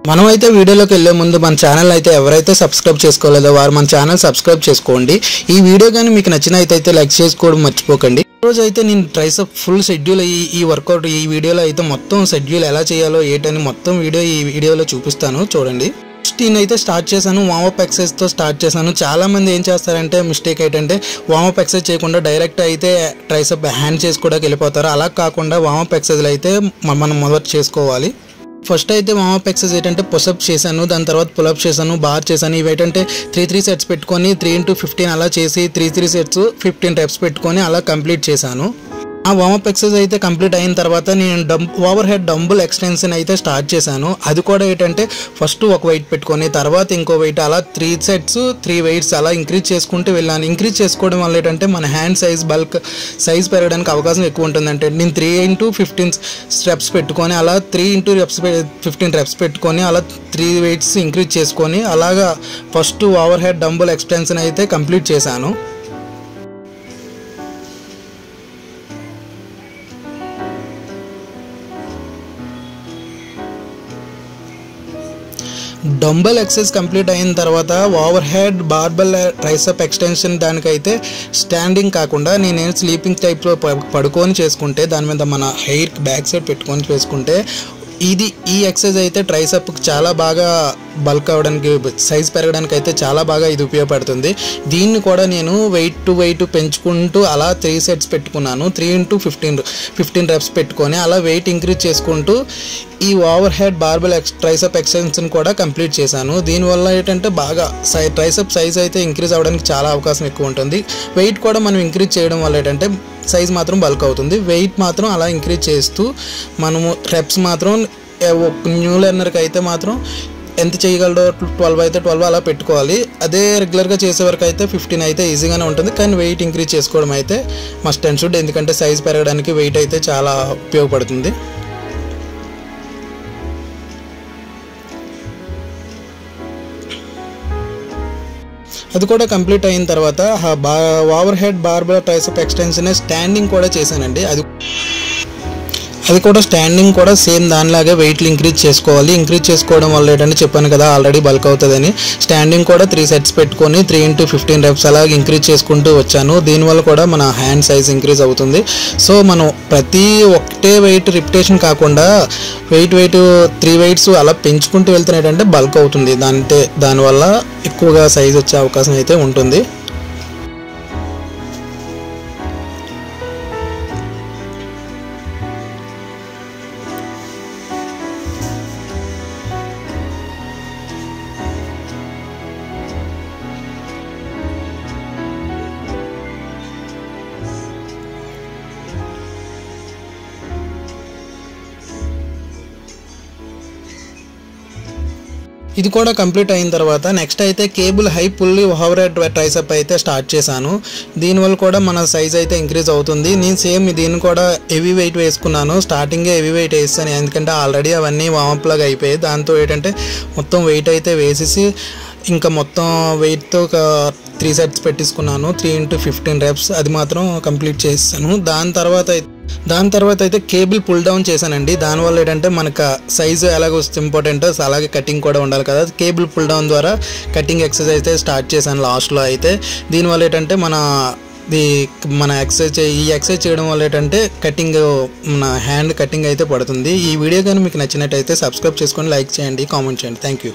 మనమైతే వీడియోలోకి వెళ్ళే ముందు మన ఛానల్ అయితే ఎవరైతే సబ్స్క్రైబ్ చేసుకోలేదో వారు మన ఛానల్ సబ్స్క్రైబ్ చేసుకోండి. ఈ వీడియో కానీ మీకు నచ్చినైతే లైక్ చేసుకోవడం మర్చిపోకండి. రోజు అయితే నేను ట్రైసెప్ ఫుల్ షెడ్యూల్ ఈ వర్కౌట్ ఈ వీడియోలో అయితే మొత్తం షెడ్యూల్ ఎలా చేయాలో ఏంటని మొత్తం ఈ వీడియోలో చూపిస్తాను చూడండి. నేనైతే స్టార్ట్ చేశాను వార్మప్ ఎక్సర్సైజ్తో స్టార్ట్ చేశాను. చాలామంది ఏం చేస్తారంటే మిస్టేక్ ఏంటంటే వార్మప్ ఎక్సర్సైజ్ చేయకుండా డైరెక్ట్ అయితే ట్రైసెప్ హ్యాండ్ చేసుకోవడానికి వెళ్ళిపోతారు. అలా కాకుండా వార్మప్ ఎక్సర్సైజ్లు అయితే మనం మొదట చేసుకోవాలి. ఫస్ట్ అయితే వార్మప్ ఎక్సర్సైజ్ ఏంటంటే పుషప్ చేశాను, దాని తర్వాత పులప్ చేశాను, బార్ చేశాను. ఇవి ఏంటంటే 3 సెట్స్ పెట్టుకొని 3x15 అలా చేసి 3 సెట్స్ 15 రెప్స్ పెట్టుకొని అలా కంప్లీట్ చేశాను. ఆ వార్మప్ ఎక్సర్సైజ్ అయితే కంప్లీట్ అయిన తర్వాత నేను ఓవర్ హెడ్ డంబుల్ ఎక్స్టెన్షన్ అయితే స్టార్ట్ చేశాను. అది కూడా ఏంటంటే ఫస్ట్ ఒక వెయిట్ పెట్టుకొని తర్వాత ఇంకో వెయిట్ అలా 3 సెట్స్ 3 వెయిట్స్ అలా ఇంక్రీజ్ చేసుకుంటూ వెళ్ళాను. ఇంక్రీజ్ చేసుకోవడం వల్ల ఏంటంటే మన హ్యాండ్ సైజ్ బల్క్ సైజ్ పెరగడానికి అవకాశం ఎక్కువ ఉంటుందంటే నేను 3x15 రెప్స్ పెట్టుకొని అలా 3x15 రెప్స్ పెట్టుకొని అలా 3 వెయిట్స్ ఇంక్రీజ్ చేసుకొని అలాగా first over head dumbbell extension అయితే కంప్లీట్ చేశాను. డంబల్ ఎక్సర్సైజ్ కంప్లీట్ అయిన తర్వాత over head barbell tricep extension దానికైతే స్టాండింగ్ కాకుండా నేను స్లీపింగ్ టైప్లో పడుకొని చేసుకుంటే దాని మీద మన హెయిర్ బ్యాక్ సైడ్ పెట్టుకొని చేసుకుంటే ఈ ఎక్సర్సైజ్ అయితే ట్రైసెప్కి చాలా బాగా బల్క్ అవ్వడానికి సైజ్ పెరగడానికి అయితే చాలా బాగా ఇది ఉపయోగపడుతుంది. దీన్ని కూడా నేను వెయిట్ పెంచుకుంటూ అలా 3 సెట్స్ పెట్టుకున్నాను. 3x15 రెప్స్ పెట్టుకొని అలా వెయిట్ ఇంక్రీజ్ చేసుకుంటూ ఈ over head barbell tricep extension కూడా కంప్లీట్ చేశాను. దీనివల్ల ఏంటంటే బాగా ట్రైసెప్ సైజ్ అయితే ఇంక్రీజ్ అవ్వడానికి చాలా అవకాశం ఎక్కువ ఉంటుంది. వెయిట్ కూడా మనం ఇంక్రీజ్ చేయడం వల్ల ఏంటంటే సైజ్ మాత్రం బల్క్ అవుతుంది. వెయిట్ మాత్రం అలా ఇంక్రీజ్ చేస్తూ మనము రెప్స్ మాత్రం న్యూ లెర్నర్కి అయితే మాత్రం ఎంత చేయగలడో 12 అయితే 12 అలా పెట్టుకోవాలి. అదే రెగ్యులర్గా చేసే వరకు అయితే 15 అయితే ఈజీగానే ఉంటుంది. కానీ వెయిట్ ఇంక్రీజ్ చేసుకోవడం అయితే మస్ట్ అండ్ షుడ్, ఎందుకంటే సైజ్ పెరగడానికి వెయిట్ అయితే చాలా ఉపయోగపడుతుంది. అది కూడా కంప్లీట్ అయిన తర్వాత over head barbell tricep extension standing కూడా చేశానండి. అది కూడా స్టాండింగ్ కూడా సేమ్ దానిలాగే వెయిట్లు ఇంక్రీజ్ చేసుకోవాలి. ఇంక్రీజ్ చేసుకోవడం వల్ల ఏంటంటే చెప్పాను కదా ఆల్రెడీ బల్క్ అవుతుందని. స్టాండింగ్ కూడా 3 సెట్స్ పెట్టుకొని 3x15 రెప్స్ అలాగే ఇంక్రీజ్ చేసుకుంటూ వచ్చాను. దీనివల్ల కూడా మన హ్యాండ్ సైజ్ ఇంక్రీజ్ అవుతుంది. సో మనం ప్రతి ఒకటే వెయిట్ రిపిటేషన్ కాకుండా వెయిట్ 3 వెయిట్స్ అలా పెంచుకుంటూ వెళ్తే ఏంటంటే బల్క్ అవుతుంది. దానివల్ల ఎక్కువగా సైజ్ వచ్చే అవకాశం అయితే ఉంటుంది. ఇది కూడా కంప్లీట్ అయిన తర్వాత నెక్స్ట్ అయితే cable high pulley over head tricep అయితే స్టార్ట్ చేశాను. దీనివల్ల కూడా మన సైజ్ అయితే ఇంక్రీజ్ అవుతుంది. నేను సేమ్ దీన్ని కూడా హెవీ వెయిట్ వేసుకున్నాను. స్టార్టింగే హెవీ వెయిట్ వేస్తాను, ఎందుకంటే ఆల్రెడీ అవన్నీ వార్మప్ లాగా అయిపోయాయి. దాంతో ఏంటంటే మొత్తం వెయిట్ అయితే వేసేసి ఇంకా మొత్తం వెయిట్తో ఒక 3 సెట్స్ పెట్టించుకున్నాను. 3x15 రెప్స్ అది మాత్రం కంప్లీట్ చేస్తాను. దాని తర్వాత అయితే కేబుల్ పుల్ డౌన్ చేశానండి. దానివల్ల ఏంటంటే మనకు సైజు ఎలాగ వస్తే ఇంపార్టెంట్ అలాగే కటింగ్ కూడా ఉండాలి కదా. కేబుల్ పుల్ డౌన్ ద్వారా కటింగ్ ఎక్సర్సైజ్ అయితే స్టార్ట్ చేశాను లాస్ట్లో అయితే. దీనివల్ల ఏంటంటే మన ఎక్సర్సైజ్ చేయడం వల్ల ఏంటంటే మన హ్యాండ్ కటింగ్ అయితే పడుతుంది. ఈ వీడియో కానీ మీకు నచ్చినట్టయితే సబ్స్క్రైబ్ చేసుకొని లైక్ చేయండి, కామెంట్ చేయండి. Thank you.